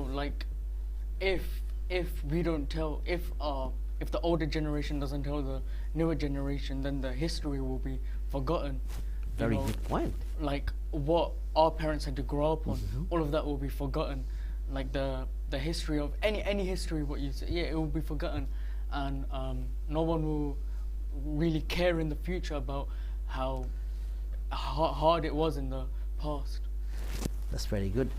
like if we don't tell, if the older generation doesn't tell the newer generation, then the history will be forgotten. Very good point. Like what our parents had to grow up on, all of that will be forgotten. Like the history of any history, what you say, yeah, it will be forgotten, and no one will really care in the future about how hard it was in the past. That's very good.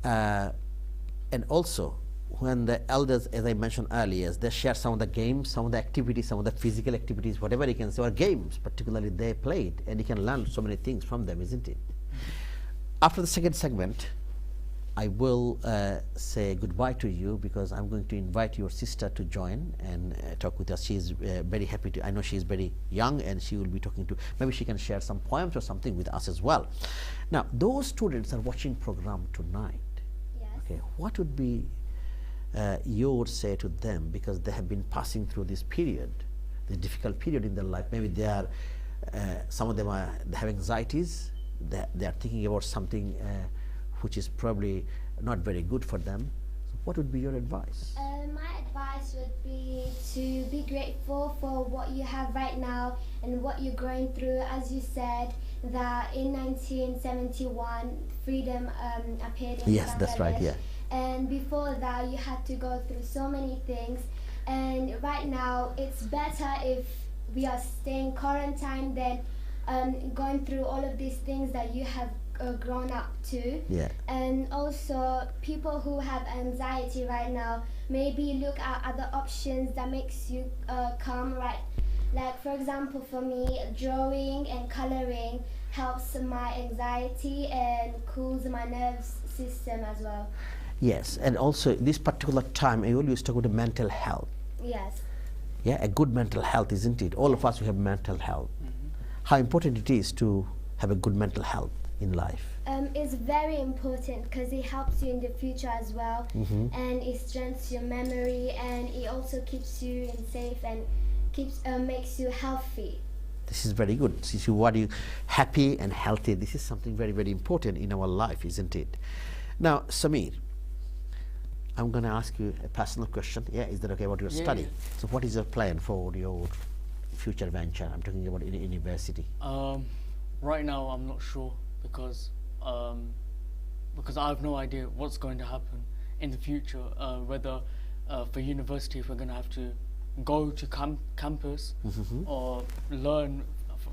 And also, when the elders, as I mentioned earlier, they share some of the games, some of the activities, some of the physical activities, whatever you can say, or games particularly they played, and you can learn so many things from them, isn't it? After the second segment, I will say goodbye to you, because I'm going to invite your sister to join and talk with us. She is very happy to, I know she is very young, and she will be talking to, maybe she can share some poems or something with us as well. Now, those students are watching program tonight. Yes. Okay, what would be your say to them, because they have been passing through this period, the difficult period in their life. Maybe they are, some of them are, they have anxieties, they are thinking about something which is probably not very good for them. So what would be your advice? My advice would be to be grateful for what you have right now and what you're going through. As you said, that in 1971, freedom appeared in Yes, that's right, Bangladesh. yeah. And before that, you had to go through so many things. And right now, it's better if we are staying quarantined than going through all of these things that you have grown up to. Yeah. And also, people who have anxiety right now, maybe look at other options that makes you calm, right? Like, for example, for me, drawing and coloring helps my anxiety and cools my nervous system as well. Yes, and also this particular time, I always talk about the mental health. Yes. Yeah, a good mental health, isn't it? All of us, we have mental health. How important it is to have a good mental health in life. It's very important because it helps you in the future as well, and it strengthens your memory, and it also keeps you safe and makes you healthy. This is very good. See, what you happy and healthy. This is something very, very important in our life, isn't it? Now, Samir, I'm going to ask you a personal question. Yeah, is that okay about your study? Yeah. So, what is your plan for your future venture? I'm talking about in university. Right now, I'm not sure, because I have no idea what's going to happen in the future. Whether for university, if we're going to have to go to campus or learn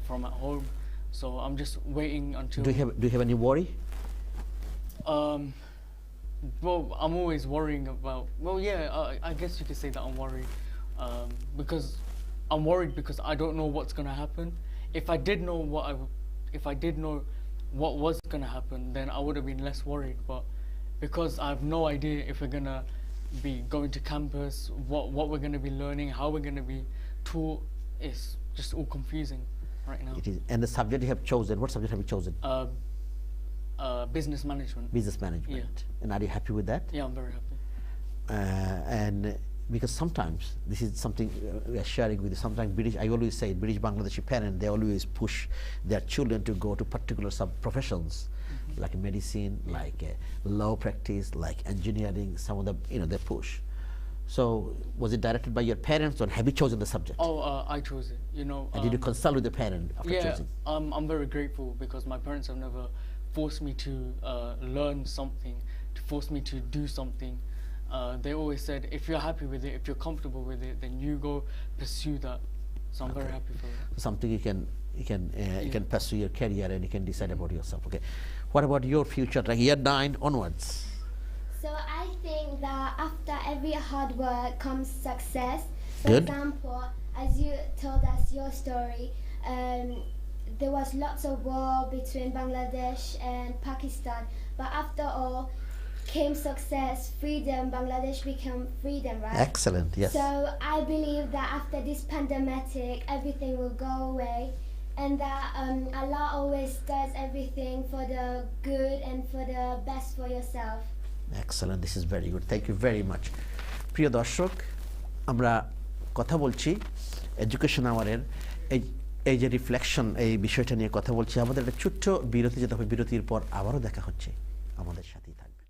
from at home. So I'm just waiting until. Do you have any worry? Well, I'm always worrying about. Well, yeah, I guess you could say that I'm worried, because I'm worried because I don't know what's gonna happen. If I did know what was gonna happen, then I would have been less worried. But because I have no idea if we're gonna be going to campus, what we're gonna be learning, how we're gonna be taught, it's just all confusing right now. It is. And the subject you have chosen, what subject have you chosen? Business management. Business management. Yeah. And are you happy with that? Yeah, I'm very happy. And because sometimes this is something we are sharing with you. Sometimes I always say, British Bangladeshi parents, they always push their children to go to particular sub-professions, like medicine, like law practice, like engineering. Some of the, they push. So was it directed by your parents, or have you chosen the subject? Oh, I chose it. And did you consult with the parent after choosing? I'm very grateful, because my parents have never forced me to learn something, to force me to do something. They always said, if you're happy with it, if you're comfortable with it, then you go pursue that. So I'm very happy for it. Something you can pursue your career, and you can decide about yourself. Okay. What about your future, like year 9 onwards? So I think that after every hard work comes success. For Good. example, as you told us your story, there was lots of war between Bangladesh and Pakistan, but after all came success, freedom. Bangladesh became freedom, right? Excellent, yes. So I believe that after this pandemic, everything will go away, and that Allah always does everything for the good and for the best for yourself. Excellent, this is very good. Thank you very much. প্রিয় দর্শক, আমরা কথা বলছি education আওয়ারের এই যে reflection, এই বিষয়টা নিয়ে কথা বলছি। আমাদের একটা ছোট্ট বিরতি যেতে হবে, বিরতির পর আবারও দেখা হচ্ছে। আমাদের সাথেই থাকবে।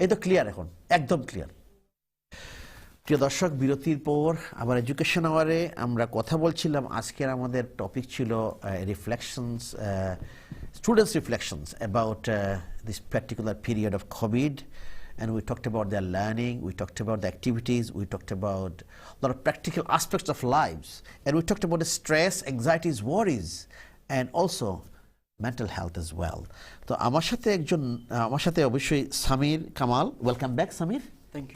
এই তো ক্লিয়ার, এখন একদম ক্লিয়ার। প্রিয় দর্শক, বিরতির পর আবার এডুকেশন আওয়ারে আমরা কথা বলছিলাম। আজকের আমাদের টপিক ছিল reflections, students' reflections about this particular period of COVID, and we talked about their learning, we talked about the activities, we talked about a lot of practical aspects of lives, and we talked about the stress, anxieties, worries, and also mental health as well. তো আমার সাথে অবশ্যই Samir Kamal. Welcome back Samir.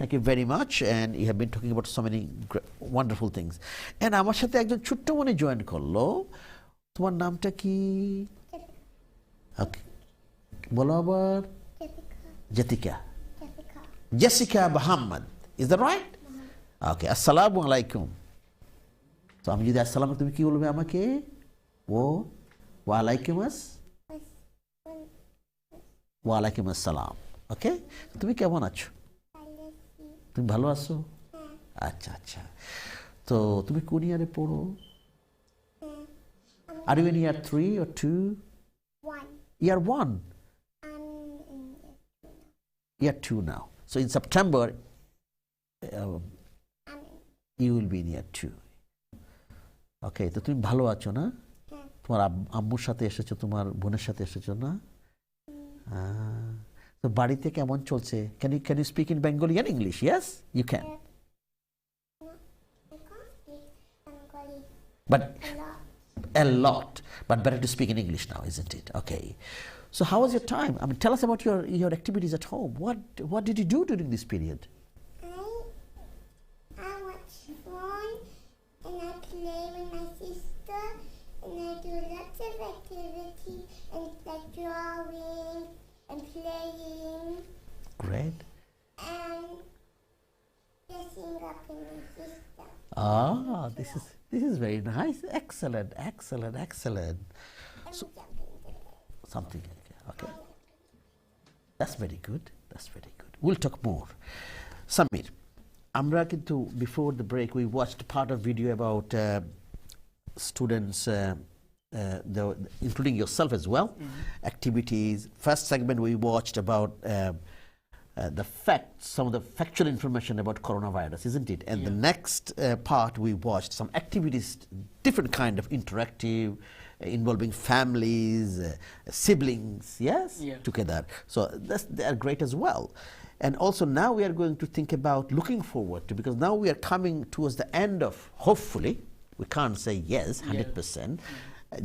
Thank you very much, and you have been talking about so many wonderful things. And আমার সাথে একজন ছোট্ট মনে join করলো। তোমার নামটা কি? Okay. বলো আবার। Jessica Muhammad. Is that right? Okay. Assalamu alaikum. So আমি যদি আসসালাম, তুমি কি বলবে আমাকে? ওয়া আলাইকুম আসসালাম। ওকে, তুমি কেমন আছো? তুমি ভালো আছো? আচ্ছা আচ্ছা। তো তুমি কোন ইয়ারে পড়ো? Are you in year 3 or 2? 1. Year 1? Year 2 now. So in September, you will be in year 2. Okay, তো তুমি ভালো আছো না? তোমার আম্মুর সাথে এসেছো, তোমার বোনের সাথে এসেছো না? তো বাড়িতে কেমন চলছে? Can you speak in Bengali and English? Yes, you can. No, I can't speak Bengali. But A lot. a lot. But better to speak in English now, isn't it? Okay. So how was your time? I mean, tell us about your activities at home. What did you do during this period? I watch phone and I play with my sister and I do lots of activities and like drawing and playing Great. and dressing up in my sister. Ah, this is very nice. Excellent. And jumping the bed. Something like that. Okay. That's very good. We'll talk more. Samir, Amra kintu before the break we watched part of video about students, including yourself as well, activities. First segment we watched about the facts, some of the factual information about coronavirus, isn't it? And the next part we watched some activities, different kind of interactive, involving families, siblings, yes, together. So they are great as well. And also now we are going to think about looking forward to, because now we are coming towards the end of, hopefully, we can't say yes 100%,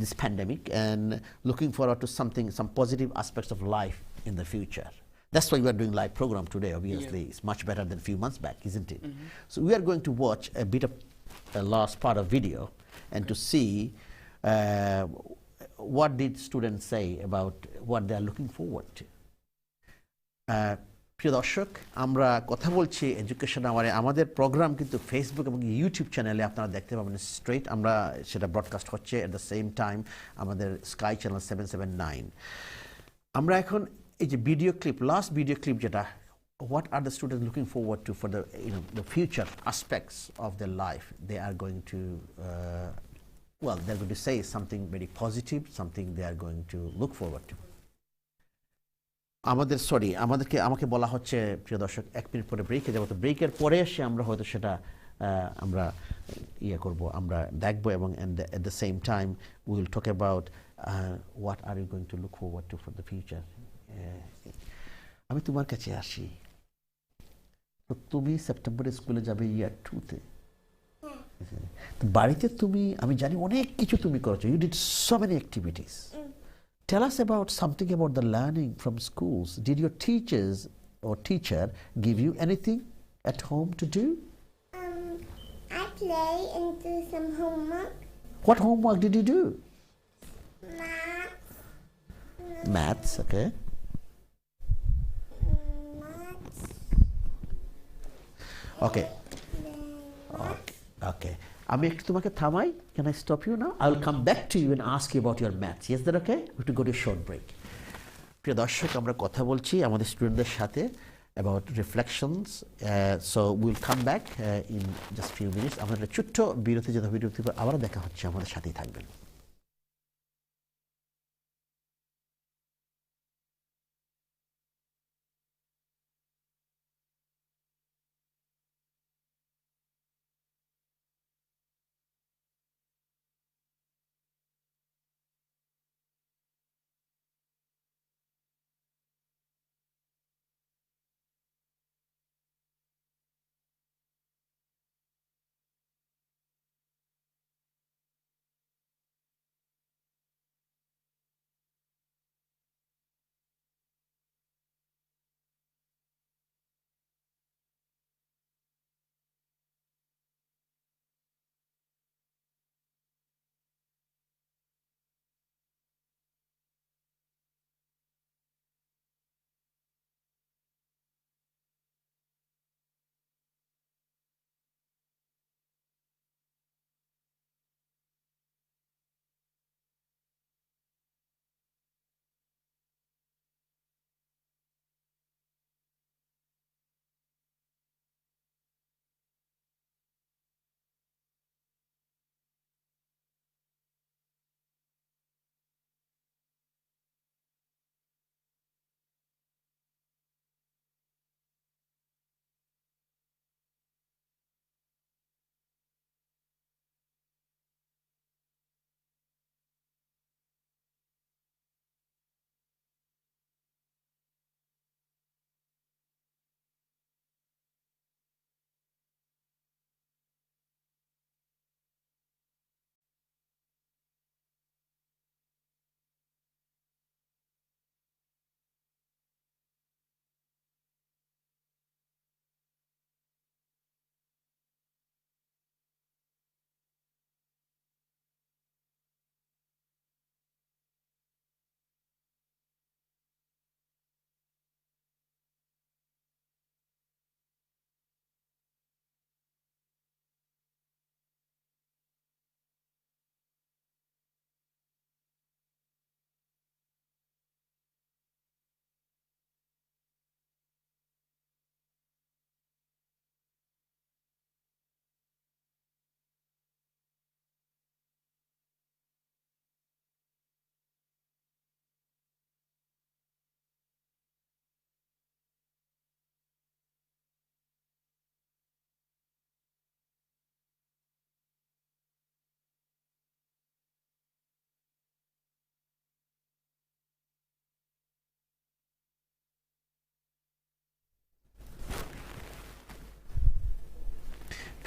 this pandemic, and looking forward to some positive aspects of life in the future. That's why we are doing live program today. Obviously, it's much better than a few months back, isn't it? So we are going to watch a bit of a last part of video and to see what did students say about what they are looking forward to. প্রিয় দর্শক, আমরা কথা বলছি education আওয়ারে। আমাদের programme কিন্তু Facebook এবং YouTube চ্যানেলে আপনারা দেখতে পাবেন স্ট্রেট। আমরা সেটা ব্রডকাস্ট হচ্ছে এট দ্য সেম টাইম আমাদের স্কাই চ্যানেল 779। আমরা এখন এই যে video clip, last video clip যেটা, what are the students looking forward to for the future aspects of their life? They are going to they're going to say something very positive, something they are going to look forward to. আমাকে বলা হচ্ছে প্রিয় দর্শক 1 minute পরে ব্রেকে যাব। তো ব্রেকের পরে এসে আমরা হয়তো সেটা আমরা করব, আমরা দেখবো, এবং at the same time we will talk about what are you going to look forward to for the future. আমি তোমার কাছে আসি। তো তুমি সেপ্টেম্বরে স্কুলে যাবে ইয়ার 2-তে। তো বাড়িতে তুমি, আমি জানি অনেক কিছু তুমি করেছো, you did so many activities. Tell us about something about the learning from schools. Did your teachers or teacher give you anything at home to do? I play and do some homework. What homework did you do? Maths. Maths, okay. Maths. Okay. Okay. আমি একটু তোমাকে থামাই। Can I stop you now? I will come back to you and ask you about your maths. Is that okay? We have to go to a short break. প্রিয় দর্শক, আমরা কথা বলছি আমাদের স্টুডেন্টদের সাথে about reflections. So we'll come back in just few minutes. আমাদের ছোট্ট বিরতি যেতে, বিরতির পর আবার দেখা হচ্ছে, আমাদের সাথেই থাকবেন।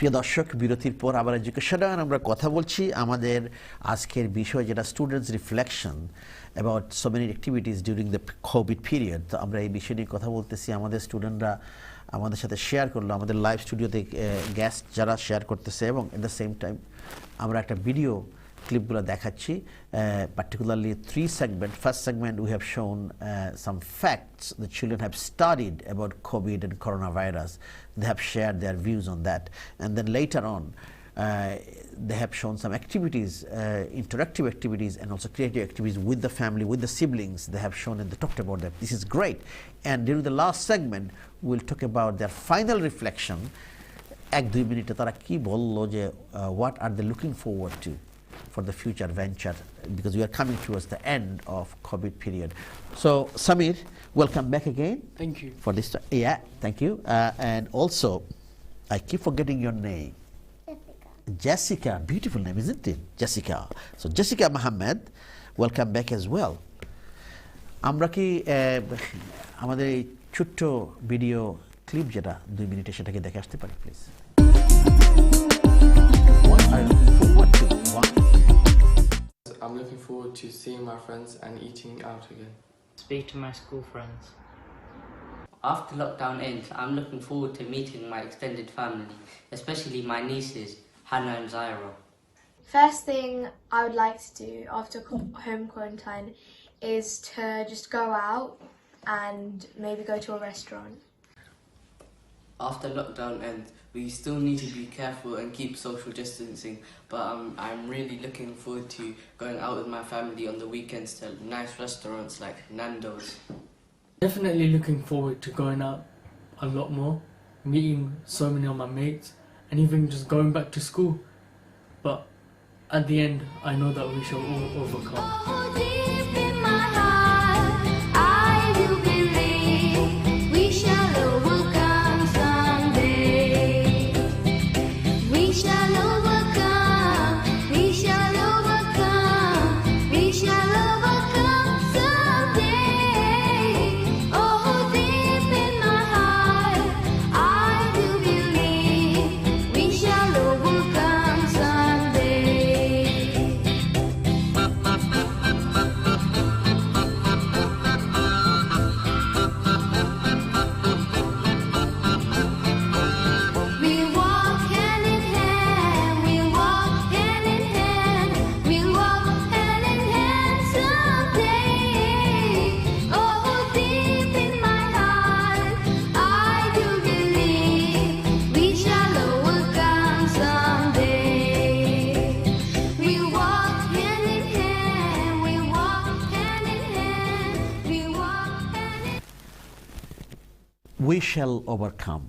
প্রিয় দর্শক, বিরতির পর আবার এডুকেশন আমরা কথা বলছি। আমাদের আজকের বিষয় যেটা students reflection about so many activities during the Covid period. তো আমরা এই বিষয় নিয়ে কথা বলতেছি। আমাদের স্টুডেন্টরা আমাদের সাথে শেয়ার করলো, আমাদের লাইভ স্টুডিওতে গেস্ট যারা শেয়ার করতেছে, এবং এট দ্য সেম টাইম আমরা একটা ভিডিও ক্লিপগুলো দেখাচ্ছি, particularly 3 segments. First segment we have shown some facts the children have studied about COVID and coronavirus. They have shared their views on that, and then later on they have shown some activities, interactive activities and also creative activities with the family, with the siblings. They have shown and they talked about that. This is great. And during the last segment we'll talk about their final reflection. 1-2 মিনিটে তারা কি বললো যে what are they looking forward to for the future venture, because we are coming towards the end of COVID period. So Samir, welcome back again. Thank you. For this, yeah, thank you. And also, I keep forgetting your name. Jessica, beautiful name, isn't it? Jessica. So Jessica Mohammed, welcome back as well. আমরা কি আমাদের এই ছোট্ট video clip যেটা 2 মিনিটে সেটাকে দেখে আসতে পারি please? What are you looking forward to? I'm looking forward to seeing my friends and eating out again. Speak to my school friends. After lockdown ends, I'm looking forward to meeting my extended family, especially my nieces, Hannah and Zaira. First thing I would like to do after home quarantine is to just go out and maybe go to a restaurant. After lockdown ends, we still need to be careful and keep social distancing, but I'm really looking forward to going out with my family on the weekends to nice restaurants like Nando's. Definitely looking forward to going out a lot more, meeting so many of my mates, and even just going back to school. But at the end, I know that we shall all overcome. We shall overcome.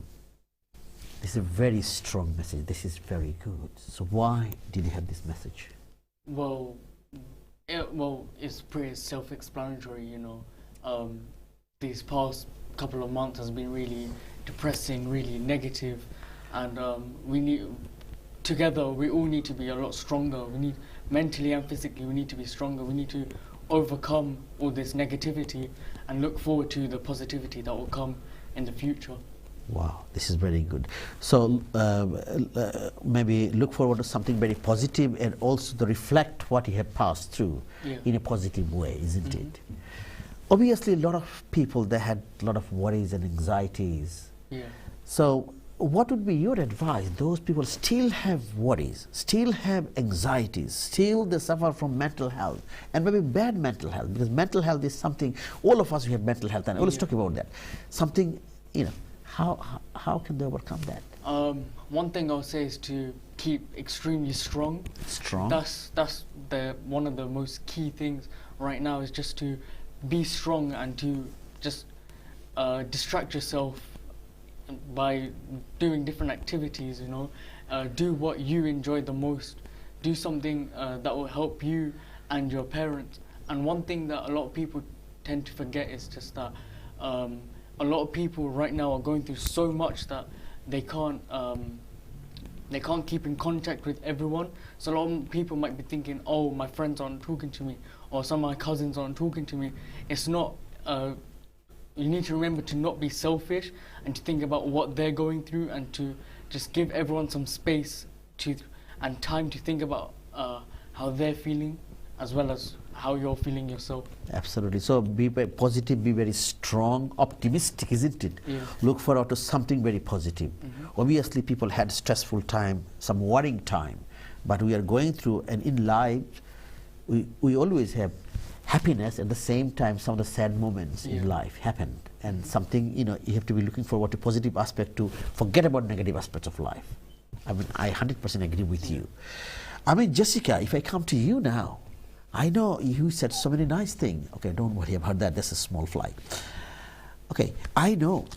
This is a very strong message. This is very good. So why did you have this message? Well, it's pretty self-explanatory, you know. These past couple of months has been really depressing, really negative, and we all need to be a lot stronger. We need, mentally and physically, we need to be stronger. We need to overcome all this negativity and look forward to the positivity that will come in the future. Wow, this is very good. So maybe look forward to something very positive, and also to reflect what you have passed through in a positive way, isn't it? Obviously, a lot of people, they had a lot of worries and anxieties. Yeah. So what would be your advice? Those people still have worries, still have anxieties, still they suffer from mental health, and maybe bad mental health, because mental health is something, all of us, we have mental health, and let's talk about that. Something, you know, how can they overcome that? One thing I'll say is to keep extremely strong. Strong? That's one of the most key things right now, is just to be strong and to just distract yourself by doing different activities, you know. Do what you enjoy the most. Do something that will help you and your parents. And one thing that a lot of people tend to forget is just that a lot of people right now are going through so much that they can't keep in contact with everyone. So a lot of people might be thinking, oh, my friends aren't talking to me, or some of my cousins aren't talking to me. It's not, you need to remember to not be selfish and to think about what they're going through, and to just give everyone some space to and time to think about how they're feeling, as well as how you're feeling yourself. Absolutely. So be very positive, be very strong, optimistic, isn't it? Yeah. Look forward to something very positive. Obviously, people had stressful time, some worrying time, but we are going through, and in life, we always have happiness. At the same time, some of the sad moments in life happened, and something, you know, you have to be looking forward to positive aspect, to forget about negative aspects of life. I mean, I 100% agree with you. I mean, Jessica, if I come to you now, I know you said so many nice things. Okay, don't worry about that. That's a small fly. Okay, I know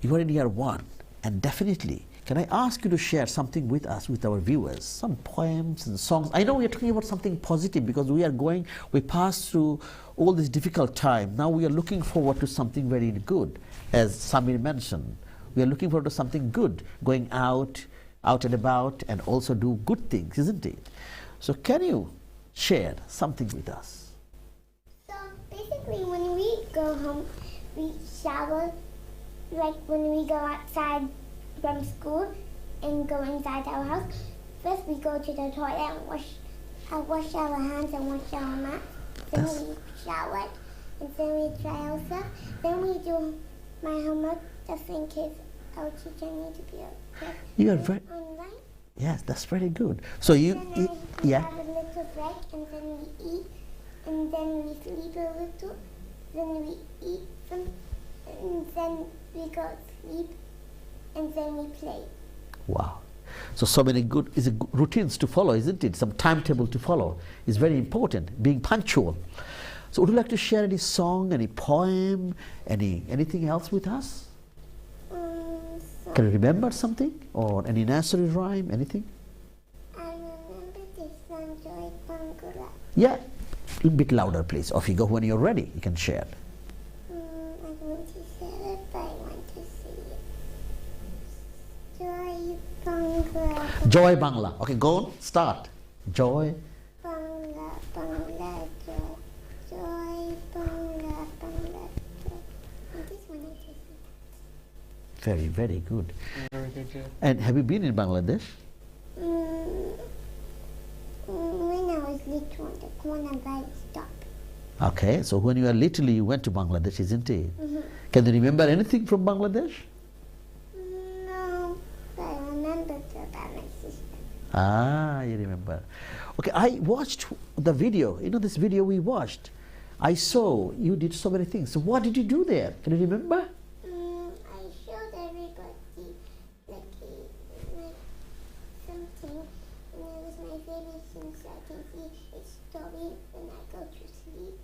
you are in year 1, and definitely, can I ask you to share something with us, with our viewers, some poems and songs? I know we are talking about something positive because we passed through all this difficult time. Now we are looking forward to something very good. As Samir mentioned, we are looking forward to something good, going out and about, and also do good things, isn't it? So can you share something with us? So basically, when we go home, we shower. Like when we go outside from school and go inside our house, first we go to the toilet and wash our hands and wash our mouth. Then we shower, and then we dry ourselves. Then we do my homework just in case our teacher needs to be okay. You are very, Online. yes, that's very good. So you, We yeah. have a little break, and then we eat, and then we sleep a little, then we eat some, and then we go sleep, and then we play. Wow. So many good routines to follow, isn't it? Some timetable to follow is very important, being punctual. So would you like to share any song, any poem, anything else with us? Can you remember something? Or any nursery rhyme, anything? I remember this song, Joy Bangula. Yeah, a bit louder please. Off you go, when you're ready, you can share. I want to say it, but I want to see it. Joy Bangla. Joy Bangla. Okay, go on, start. Joy. Bangla, Bangla, Joy. Joy Bangla, Bangla, Joy. And this one I just Very, very good. Very good, yeah. And have you been in Bangladesh? when I was little, the coronavirus stopped. Okay, so when you were little, you went to Bangladesh, isn't it? Can you remember anything from Bangladesh? No, but I remember about my sister. Ah, you remember. Okay, I watched the video. You know this video we watched? I saw you did so many things. So what did you do there? Can you remember? I showed everybody like something, and it was my favorite thing, so I can see its story when I go to sleep.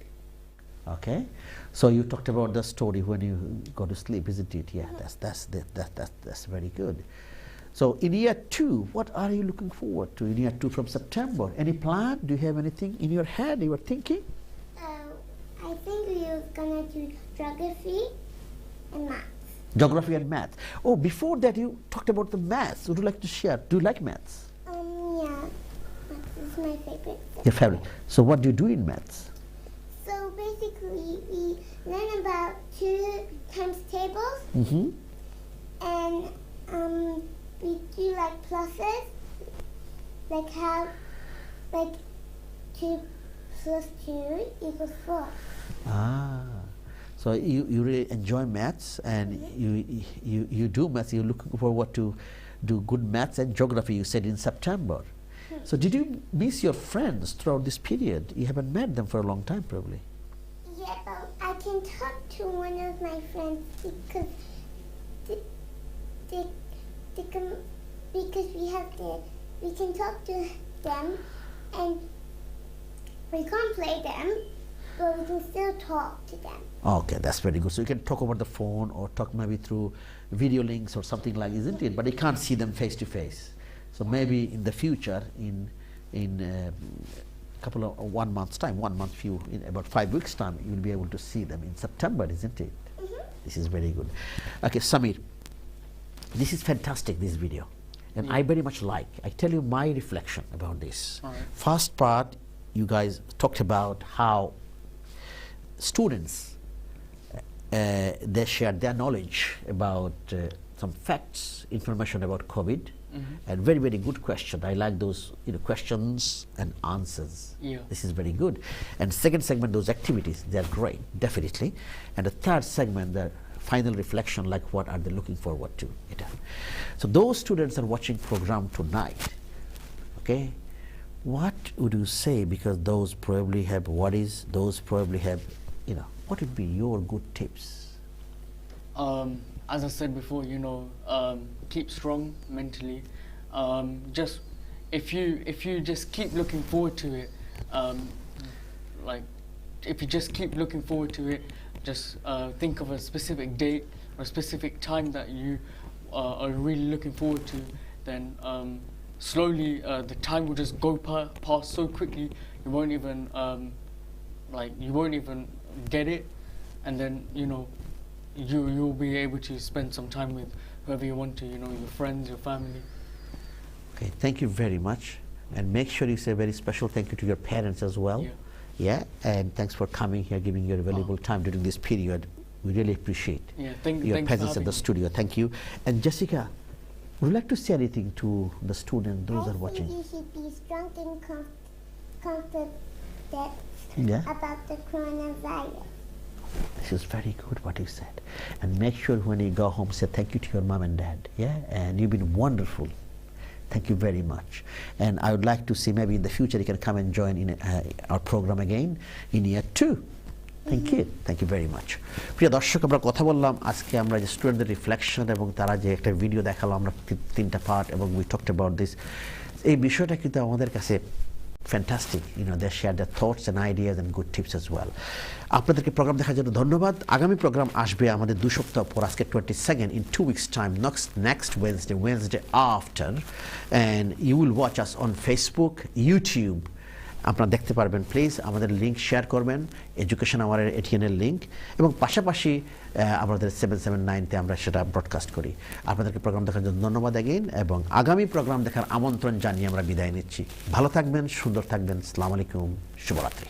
Okay, so you talked about the story when you go to sleep, isn't it? Yeah, that's very good. So in year 2, what are you looking forward to in year 2 from September? Any plan? Do you have anything in your head you are thinking? I think we were gonna do geography and maths. Geography and maths. Oh, before that you talked about the maths. Would you like to share? Do you like maths? Yeah, maths is my favorite. Your favorite. So what do you do in maths? So basically, we learn about 2 times tables, and we do like pluses, like how, like 2 plus 2 equals 4. Ah, so you really enjoy maths, and you do maths. You're looking forward to do good maths and geography. You said in September. So did you miss your friends throughout this period? You haven't met them for a long time, probably. Yeah, but I can talk to one of my friends because we can talk to them, and we can't play them, but we can still talk to them. Okay, that's very good. So you can talk over the phone or talk maybe through video links or something like, isn't it? But you can't see them face to face. So maybe in the future, in couple of 1 month's time, 1 month few, in about 5 weeks time, you will be able to see them in September, isn't it? This is very good. Okay, Samir, this is fantastic, this video, and I very much like. I tell you my reflection about this. First part, you guys talked about how students they shared their knowledge about some facts, information about COVID, and very, very good question. I like those questions and answers. Yeah. This is very good. And second segment, those activities, they are great, definitely. And the third segment, the final reflection, like what are they looking forward to. So those students are watching program tonight. Okay, what would you say? Because those probably have worries, those probably have, what would be your good tips? As I said before, keep strong mentally. Just if you just keep looking forward to it, if you just keep looking forward to it, just think of a specific date or a specific time that you are really looking forward to. Then slowly the time will just go past so quickly. You won't even get it, and then you'll be able to spend some time with whoever you want to, your friends, your family. Okay, thank you very much, and make sure you say a very special thank you to your parents as well. Yeah, and thanks for coming here, giving your valuable time during this period. We really appreciate your presence in the studio. Thank you. And Jessica, would you like to say anything to the students, those who are watching? I think you should be strong and confident about the coronavirus. This is very good what you said. And make sure when you go home, say thank you to your mom and dad. Yeah, and you've been wonderful. Thank you very much. And I would like to see maybe in the future you can come and join in our program again in year 2. Thank you. Thank you very much. প্রিয় দর্শক, আমরা কথা বললাম আজকে আমরা যে স্টুডেন্টদের reflection এবং তারা যে একটা ভিডিও দেখালো আমরা 3টা পার্ট এবং উই টকড অ্যাবাউট দিস। এই বিষয়টা কিন্তু আমাদের কাছে fantastic, they share their thoughts and ideas and good tips as well. আপনাদেরকে প্রোগ্রাম দেখার জন্য ধন্যবাদ। আগামী প্রোগ্রাম আসবে আমাদের 2 সপ্তাহ পর, আজকে 22nd, in 2 weeks time, next Wednesday after, and you will watch us on Facebook, YouTube. আপনারা দেখতে পারবেন। প্লিজ আমাদের লিঙ্ক শেয়ার করবেন, এডুকেশন আওয়ারের এটিএনের লিঙ্ক, এবং পাশাপাশি আমাদের 779-তে আমরা সেটা ব্রডকাস্ট করি। আপনাদেরকে প্রোগ্রাম দেখার জন্য ধন্যবাদ অ্যাগেইন, এবং আগামী প্রোগ্রাম দেখার আমন্ত্রণ জানিয়ে আমরা বিদায় নিচ্ছি। ভালো থাকবেন, সুন্দর থাকবেন। আসসালামু আলাইকুম, শুভরাত্রি।